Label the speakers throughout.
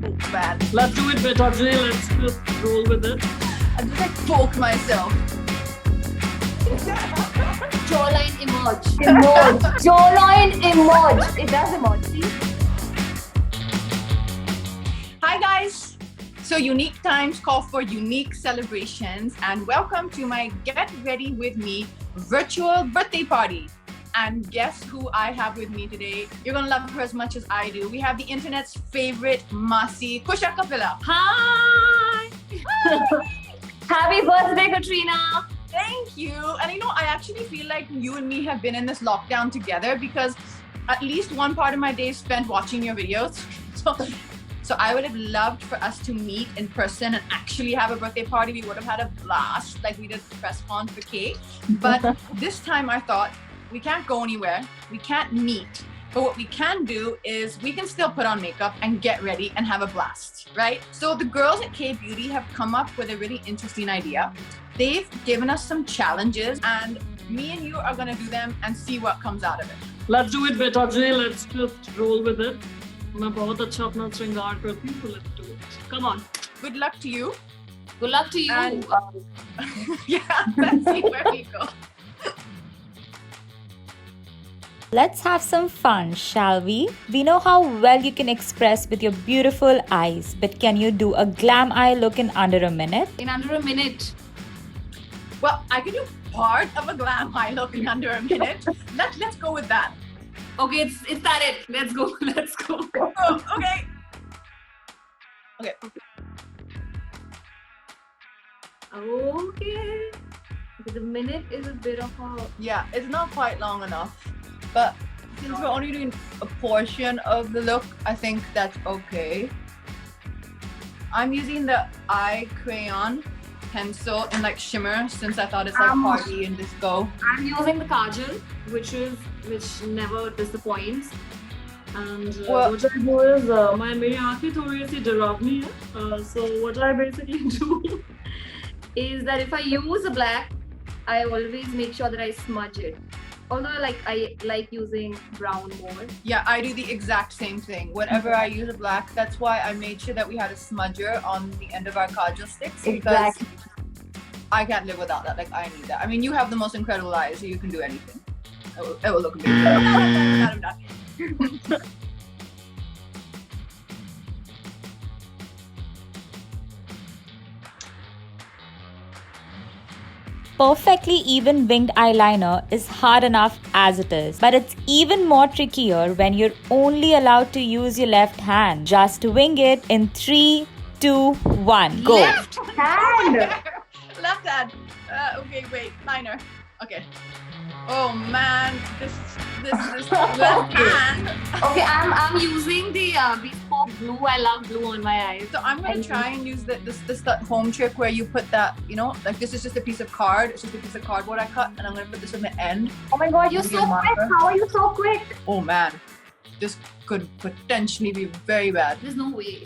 Speaker 1: Oh, bad.
Speaker 2: Let's do it, Beta J. Let's just roll with it.
Speaker 1: I just like poked myself.
Speaker 3: Jawline emerge. Emerge. Jawline emerge. It does emerge. See?
Speaker 1: Hi guys. So unique times call for unique celebrations, and welcome to my Get Ready With Me virtual birthday party. And guess who I have with me today? You're gonna love her as much as I do. We have the internet's favorite Masi, Kusha Kapila.
Speaker 3: Hi. Happy birthday, Katrina.
Speaker 1: Thank you. And I actually feel like you and me have been in this lockdown together because at least one part of my day is spent watching your videos. So I would have loved for us to meet in person and actually have a birthday party. We would have had a blast like we did press con for cake. But this time I thought, we can't go anywhere, we can't meet, but what we can do is we can still put on makeup and get ready and have a blast, right? So the girls at K Beauty have come up with a really interesting idea. They've given us some challenges and me and you are gonna do them and see what comes out of it.
Speaker 2: Let's do it, Beta J. Let's just roll with it. मैं बहुत अच्छा अपना श्रृंगार करती हूँ, so let's do it. Come on.
Speaker 1: Good luck to you.
Speaker 3: Good luck to you.
Speaker 1: And- Yeah, let's see where we go.
Speaker 4: Let's have some fun, shall we? We know how well you can express with your beautiful eyes, but can you do a glam eye look in under a minute?
Speaker 3: In under a minute.
Speaker 1: Well, I can do part of a glam eye look in under a minute. Let's go with that.
Speaker 3: Okay, it's that it. Let's go. Let's go.
Speaker 1: Oh, okay. Okay.
Speaker 3: Okay. The minute is a bit of a...
Speaker 1: Yeah, it's not quite long enough. But since we're only doing a portion of the look, I think that's okay. I'm using the eye crayon pencil in like shimmer since I thought it's like party and disco.
Speaker 3: I'm using the kajal, which never disappoints.
Speaker 2: And
Speaker 1: Well-
Speaker 2: what I do is, मेरी आँखें थोड़ी सी डरावनी है. So what I basically do
Speaker 3: Is that if I use a black, I always make sure that I smudge it. Although I like using brown more.
Speaker 1: Yeah, I do the exact same thing. Whenever I use a black, that's why I made sure that we had a smudger on the end of our kajal sticks. Because I can't live without that. Like, I need that. I mean, you have the most incredible eyes, so you can do anything. It will look amazing. I'm done.
Speaker 4: Perfectly even winged eyeliner is hard enough as it is, but it's even more trickier when you're only allowed to use your left hand. Just wing it in 3, 2, 1, go.
Speaker 3: Left hand.
Speaker 1: Left hand. Okay, wait. Liner. Okay. Oh man, this left hand.
Speaker 3: Okay, I'm using the bespoke blue. I love blue on my eyes.
Speaker 1: So I'm gonna try and use this home trick where you put that, like this is just a piece of card. It's just a piece of cardboard I cut, and I'm gonna put this on the end.
Speaker 3: Oh my god, you're
Speaker 1: With
Speaker 3: so
Speaker 1: your
Speaker 3: quick.
Speaker 1: marker.
Speaker 3: How are you so quick?
Speaker 1: Oh man, this could potentially be very bad.
Speaker 3: There's no way.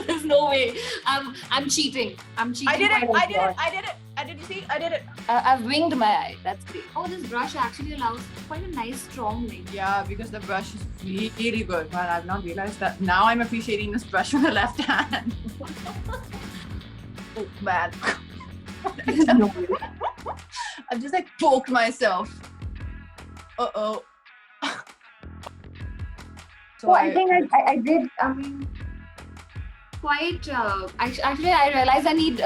Speaker 3: There's no way. I'm cheating. I'm cheating.
Speaker 1: I did it.
Speaker 3: by
Speaker 1: I did it.
Speaker 3: God.
Speaker 1: I did it. You see? I did it.
Speaker 3: I've winged my eye. That's great. Oh, this brush actually allows quite a nice strong wing.
Speaker 1: Yeah, because the brush is really good. Man, I've not realized that. Now I'm appreciating this brush with the left hand. Oh man.
Speaker 3: No way.
Speaker 1: I've just like poked myself. Uh-oh. So
Speaker 3: I think I did. I mean, quite. Actually, I realized I need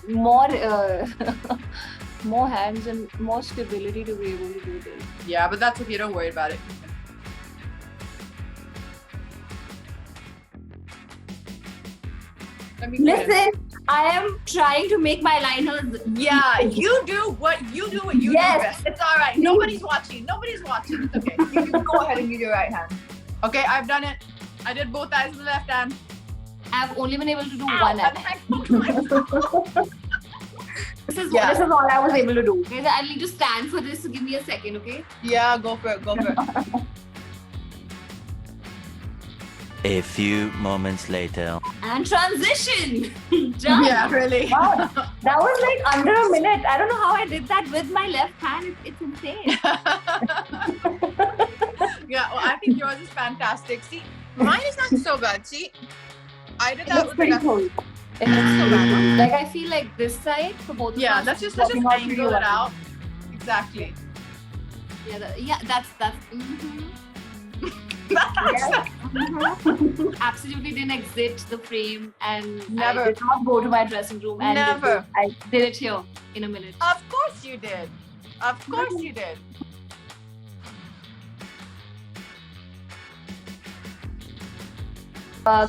Speaker 3: more more hands and more stability to be able to do this.
Speaker 1: yeah, but that's okay. Don't worry about it. Let me
Speaker 3: Listen, I am trying to make my liners.
Speaker 1: Yeah, you do what you do
Speaker 3: Yes.
Speaker 1: best. It's all right. Nobody's watching. Nobody's watching. It's okay. You can go ahead and use your right hand. Okay, I've done it. I did both eyes with the left hand.
Speaker 3: I've only been able to do
Speaker 1: Ow,
Speaker 3: one
Speaker 1: and
Speaker 3: eye.
Speaker 1: I poked myself.
Speaker 3: This is
Speaker 1: Yeah.
Speaker 3: this is all I was able to do. Guys, I need to stand for this. So give me a second, okay?
Speaker 1: Yeah, go for it. Go for it.
Speaker 5: A few moments later.
Speaker 3: And transition. Done.
Speaker 1: Yeah, really.
Speaker 3: Wow, that was like under a minute. I don't know how I did that with my left hand. It's insane.
Speaker 1: Yeah, well, I think yours is fantastic. See, mine is not so bad. See, I did
Speaker 3: It
Speaker 1: that
Speaker 3: looks
Speaker 1: with
Speaker 3: pretty
Speaker 1: the
Speaker 3: cool. It looks
Speaker 1: so
Speaker 3: pretty
Speaker 1: bad.
Speaker 3: cool. Like I feel like this side for both of
Speaker 1: Yeah,
Speaker 3: us.
Speaker 1: let's
Speaker 3: is
Speaker 1: just
Speaker 3: working out pretty
Speaker 1: angle it
Speaker 3: well.
Speaker 1: out. Exactly.
Speaker 3: Yeah, that's. Mm-hmm.
Speaker 1: That's
Speaker 3: Mhm. Absolutely didn't exit the frame and
Speaker 1: Never.
Speaker 3: I did not go to my dressing room and did
Speaker 1: Never.
Speaker 3: this. I did it here in a minute.
Speaker 1: Of course you did. Of course you did.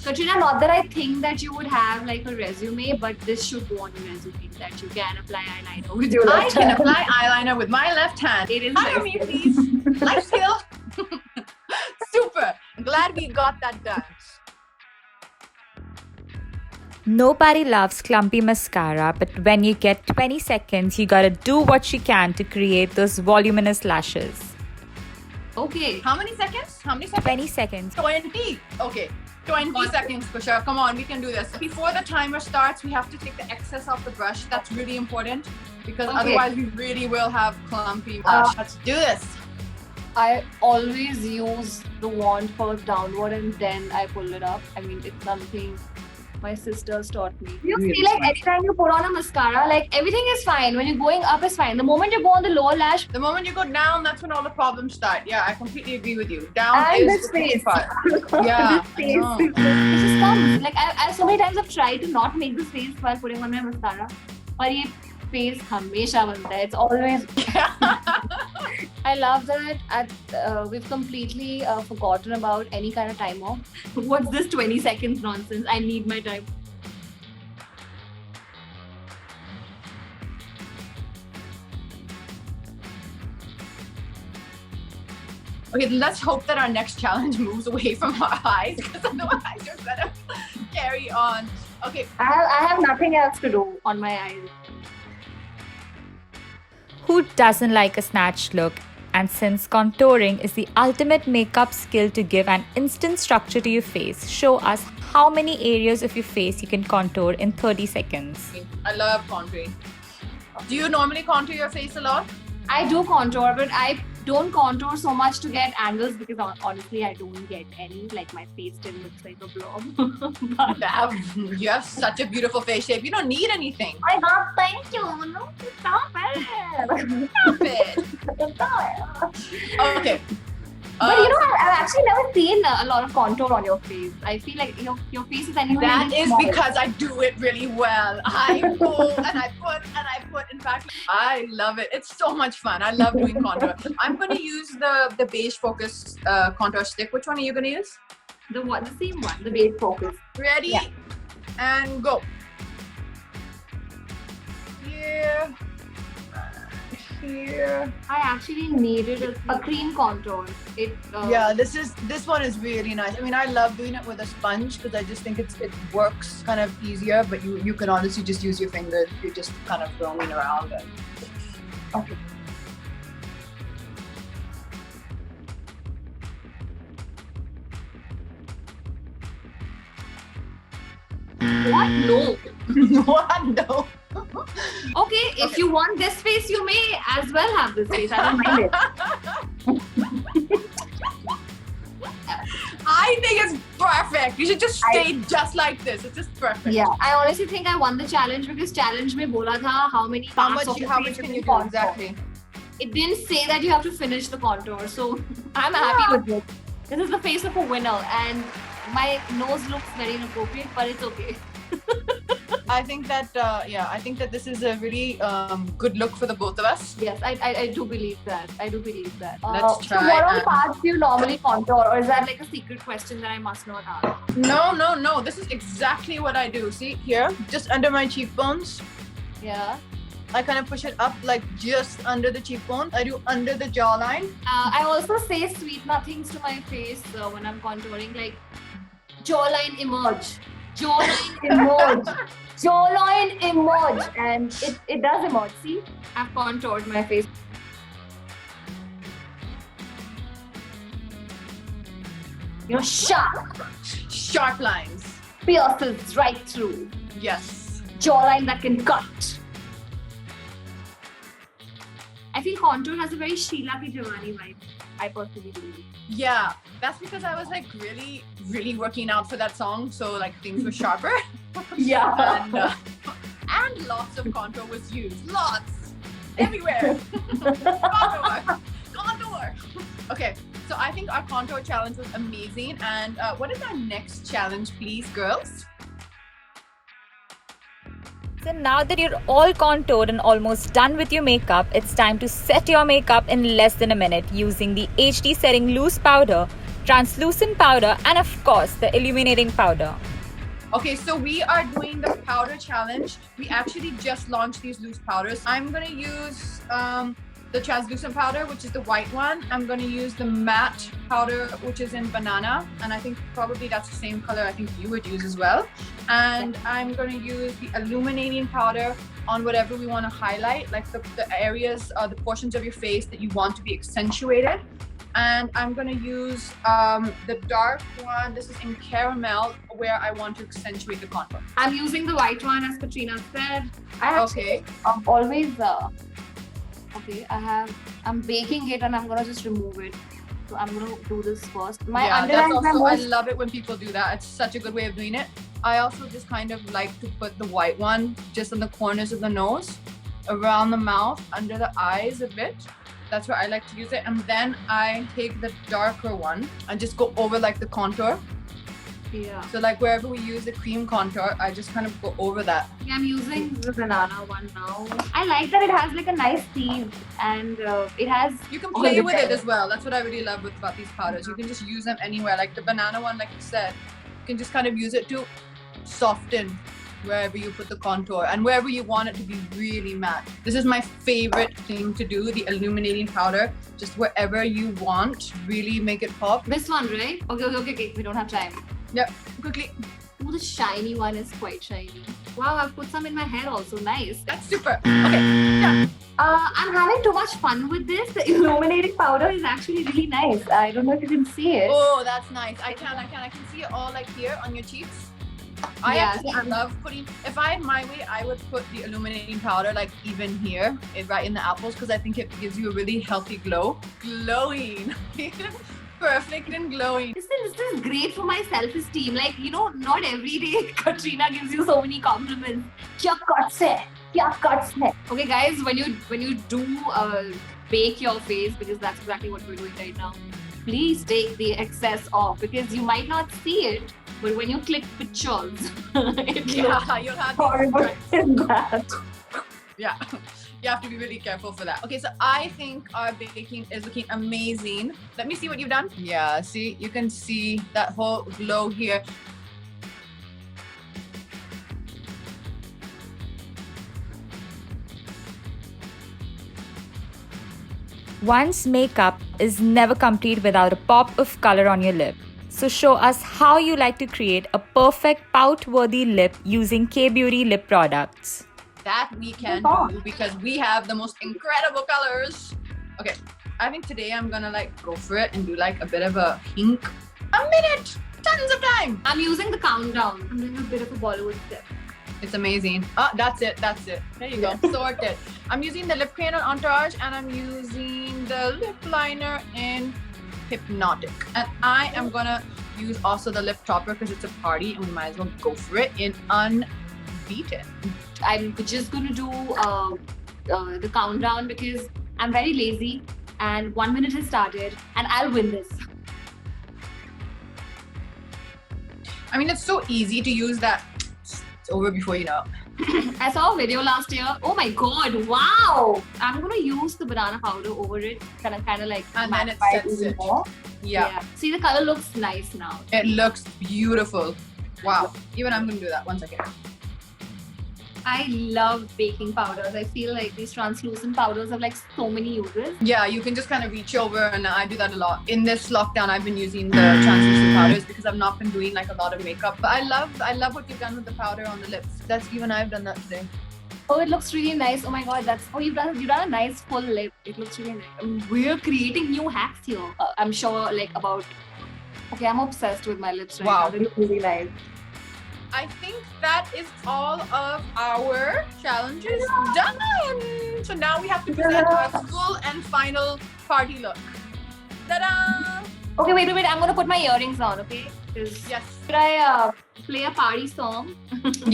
Speaker 3: Katrina, not that I think that you would have like a resume, but this should go on your resume that you can apply eyeliner with your
Speaker 1: I
Speaker 3: left
Speaker 1: can
Speaker 3: hand.
Speaker 1: apply eyeliner with my left hand.
Speaker 3: It is
Speaker 1: Hire
Speaker 3: life
Speaker 1: me,
Speaker 3: skill.
Speaker 1: please. Life skill. Super. I'm glad we got that done.
Speaker 4: Nobody loves clumpy mascara, but when you get 20 seconds, you gotta do what you can to create those voluminous lashes.
Speaker 3: Okay.
Speaker 1: How many seconds? How many seconds?
Speaker 4: 20 seconds.
Speaker 1: 20. Okay. 20 seconds for sure. Come on, we can do this. Before the timer starts, we have to take the excess off the brush. That's really important because
Speaker 3: Okay.
Speaker 1: otherwise we really will have clumpy brush. Let's do this.
Speaker 3: I always use the wand first downward and then I pull it up. I mean, it's something my sisters taught me. You feel like anytime you put on a mascara, like everything is fine. When you're going up, is fine. The moment you go on the lower lash,
Speaker 1: The moment you go down, that's when all the problems start. Yeah, I completely agree with you. Down
Speaker 3: and
Speaker 1: is
Speaker 3: this
Speaker 1: the tricky
Speaker 3: face.
Speaker 1: part. Yeah,
Speaker 3: This face.
Speaker 1: I know.
Speaker 3: It just comes. Like I so many times I've tried to not make this face while putting on my mascara. But ये face हमेशा बनता है. It's always. I love that we've completely forgotten about any kind of timer. What's this 20 seconds nonsense? I need my time.
Speaker 1: Okay, let's hope that our next challenge moves away from our eyes because otherwise you're gonna carry on. Okay,
Speaker 3: I have nothing else to do on my eyes.
Speaker 4: Who doesn't like a snatched look? And since contouring is the ultimate makeup skill to give an instant structure to your face, show us how many areas of your face you can contour in 30 seconds.
Speaker 1: I love contouring. Do you normally contour your face a lot?
Speaker 3: I do contour, but I don't contour so much to get angles because honestly, I don't get any. Like my face still looks like a blob. But
Speaker 1: You have such a beautiful face shape. You don't need anything.
Speaker 3: I got thank you. No, stop it.
Speaker 1: Stop it.
Speaker 3: Stop it.
Speaker 1: Okay.
Speaker 3: But you know, I've actually never seen a lot of contour on your face. I feel like your face is anyway.
Speaker 1: That
Speaker 3: really
Speaker 1: is
Speaker 3: small.
Speaker 1: because I do it really well. I pull and I put and I put. In fact, I love it. It's so much fun. I love doing contour. I'm going to use the beige focus contour stick. Which one are you going to use?
Speaker 3: The same one, the base focus.
Speaker 1: Ready?
Speaker 3: Yeah.
Speaker 1: And go. Here. Here.
Speaker 3: I actually needed a cream contour.
Speaker 1: Yeah, this one is really nice. I mean, I love doing it with a sponge because I just think it works kind of easier. But you can honestly just use your fingers. You're just kind of roaming around. Okay.
Speaker 3: What? No.
Speaker 1: What? No.
Speaker 3: Okay, if you want this face, you may as well have this face. I don't mind it.
Speaker 1: I think it's perfect. You should just stay just like this. It's just perfect.
Speaker 3: Yeah, I honestly think I won the challenge because challenge में बोला था how many
Speaker 1: How
Speaker 3: parts
Speaker 1: much?
Speaker 3: of your
Speaker 1: How
Speaker 3: face
Speaker 1: much can
Speaker 3: you
Speaker 1: you do
Speaker 3: contour.
Speaker 1: exactly?
Speaker 3: It didn't say that you have to finish the contour, so I'm happy with this. This is the face of a winner, and my nose looks very inappropriate, but it's okay.
Speaker 1: I think that I think that this is a really good look for the both of us.
Speaker 3: Yes, I do believe that. I do believe that.
Speaker 1: Let's
Speaker 3: So
Speaker 1: try
Speaker 3: what all
Speaker 1: and-
Speaker 3: parts do you normally contour, or is that like a secret question that I must not ask?
Speaker 1: No. This is exactly what I do. See here, just under my cheekbones.
Speaker 3: Yeah.
Speaker 1: I kind of push it up like just under the cheekbone. I do under the jawline.
Speaker 3: I also say sweet nothings to my face when I'm contouring, like jawline emerge, jawline emerge, jawline emerge, and it does emerge. See, I've contoured my face. You know,
Speaker 1: Sharp lines.
Speaker 3: pierces right through.
Speaker 1: Yes.
Speaker 3: Jawline that can cut. I feel contour has a very Sheila Ki Jawani vibe. I personally believe.
Speaker 1: Yeah, that's because I was like really, really working out for that song. So like things were sharper.
Speaker 3: Yeah.
Speaker 1: And lots of contour was used. Lots. Everywhere. Contour. Okay, so I think our contour challenge was amazing. And what is our next challenge, please, girls?
Speaker 4: So now that you're all contoured and almost done with your makeup, it's time to set your makeup in less than a minute using the HD setting loose powder, translucent powder, and of course the illuminating powder.
Speaker 1: Okay, so we are doing the powder challenge. We actually just launched these loose powders. I'm gonna use the translucent powder, which is the white one. I'm gonna use the matte powder, which is in banana. And I think probably that's the same color I think you would use as well. And I'm gonna use the illuminating powder on whatever we wanna highlight, like the areas, the portions of your face that you want to be accentuated. And I'm gonna use the dark one. This is in caramel, where I want to accentuate the contour.
Speaker 3: I'm using the white one, as Katrina said.
Speaker 1: Okay.
Speaker 3: Always okay, I'm baking it and I'm gonna just remove it. So I'm gonna do this first.
Speaker 1: Yeah, that's also, I love it when people do that. It's such a good way of doing it. I also just kind of like to put the white one just on the corners of the nose, around the mouth, under the eyes a bit. That's where I like to use it. And then I take the darker one and just go over like the contour.
Speaker 3: Yeah.
Speaker 1: So like wherever we use the cream contour, I just kind of go over that.
Speaker 3: Yeah, I'm using the banana one now. I like that it has like a nice theme and it has...
Speaker 1: You can play with it as well. That's what I really love about these powders. You can just use them anywhere. Like the banana one, like you said, you can just kind of use it to soften wherever you put the contour and wherever you want it to be really matte. This is my favorite thing to do, the illuminating powder. Just wherever you want, really make it pop.
Speaker 3: This one, right? Okay. We don't have time.
Speaker 1: Yep, quickly.
Speaker 3: Oh, the shiny one is quite shiny. Wow, I've put some in my hair also. Nice.
Speaker 1: That's super. Okay, yeah.
Speaker 3: I'm having too much fun with this. The illuminating powder is actually really nice. I don't know if you can see it.
Speaker 1: Oh, that's nice. I can see it all like here on your cheeks. I actually love putting, if I had my way, I would put the illuminating powder like even here, right in the apples, because I think it gives you a really healthy glow. Glowing. Perfect and glowing.
Speaker 3: This is great for my self-esteem. Like, you know, not every day Katrina gives you so many compliments. Kya cuts hai? Kya cuts hai? Okay guys, when you do bake your face, because that's exactly what we're doing right now, please take the excess off, because you might not see it, but when you click pictures,
Speaker 1: you'll have
Speaker 3: horrible in that.
Speaker 1: Yeah. You have to be really careful for that. Okay, so I think our baking is looking amazing. Let me see what you've done. Yeah, see, you can see that whole glow here.
Speaker 4: One's makeup is never complete without a pop of color on your lip. So show us how you like to create a perfect pout-worthy lip using K-Beauty lip products.
Speaker 1: That we can do because we have the most incredible colors. Okay, I think today I'm gonna like go for it and do like a bit of a pink. A minute! Tons of time!
Speaker 3: I'm using the countdown. I'm doing a bit of a Bollywood step.
Speaker 1: It's amazing. That's it. There you go. Sorted. I'm using the lip crayon on Entourage and I'm using the lip liner in Hypnotic. And I am gonna use also the lip topper because it's a party and we might as well go for it in Unbeaten.
Speaker 3: I'm just going to do the countdown because I'm very lazy and 1 minute has started and I'll win this.
Speaker 1: I mean, it's so easy to use that. It's over before you know.
Speaker 3: I saw a video last year. Oh my god, wow! I'm going to use the banana powder over it, kind of like
Speaker 1: and then it sets it
Speaker 3: more.
Speaker 1: Yeah.
Speaker 3: See, the color looks nice now.
Speaker 1: It looks beautiful. Wow. Even I'm going to do that. 1 second.
Speaker 3: I love baking powders. I feel like these translucent powders have like so many uses.
Speaker 1: Yeah, you can just kind of reach over and I do that a lot. In this lockdown, I've been using the translucent powders because I've not been doing like a lot of makeup. But I love what you've done with the powder on the lips. Even I've done that today.
Speaker 3: Oh, it looks really nice. Oh my god, you've done a nice full lip. It looks really nice. We're creating new hacks here. I'm sure okay, I'm obsessed with my lips right now. They look really nice.
Speaker 1: I think that is all of our challenges done. So now we have to present our full and final party look. Ta-da!
Speaker 3: Okay, wait. I'm gonna put my earrings on, okay? 'Cause
Speaker 1: Yes.
Speaker 3: should I play a party song?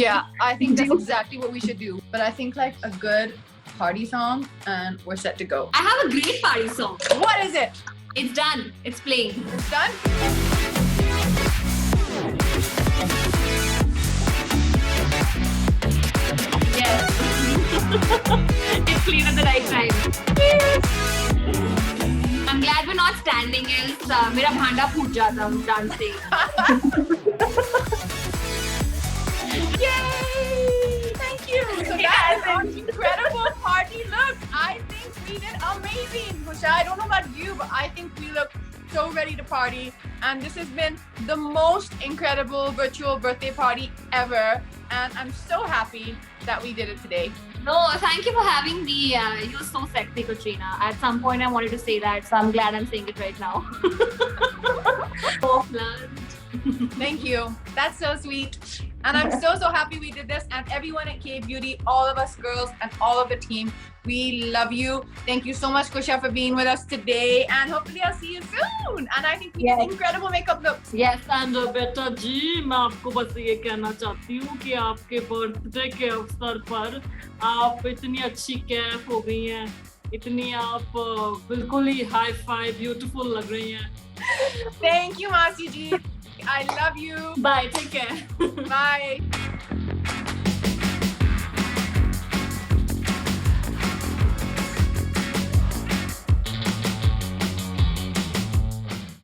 Speaker 1: Yeah, I think that's exactly what we should do. But I think like a good party song, and we're set to go.
Speaker 3: I have a great party song.
Speaker 1: What is it?
Speaker 3: It's done. It's playing.
Speaker 1: It's done?
Speaker 3: Yes. It's played at the right time. I'm glad we're not standing, else मेरा भांडा फूट जाता dancing.
Speaker 1: Yay! Thank you. So that is our incredible party look. I think we did amazing. Kusha, I don't know about you, but I think we look so ready to party. And this has been the most incredible virtual birthday party ever. And I'm so happy that we did it today.
Speaker 3: No, thank you for having me. You're so sexy, Katrina. At some point, I wanted to say that, so I'm glad I'm saying it right now. Oh, blood.
Speaker 1: Thank you. That's so sweet. And I'm so happy we did this. And everyone at K Beauty, all of us girls and all of the team, we love you. Thank you so much, Kusha, for being with us today. And hopefully I'll see you soon. And I think we did incredible makeup looks.
Speaker 3: Yes.
Speaker 2: And बेटा जी मैं आपको बस ये कहना चाहती हूँ कि आपके बर्थडे के अवसर पर आप इतनी अच्छी कैफ हो गई हैं, इतनी आप बिल्कुल ही हाई फाई ब्यूटीफुल लग रही हैं.
Speaker 1: Thank you, Masi ji. I love you.
Speaker 2: Bye, take care.
Speaker 1: Bye.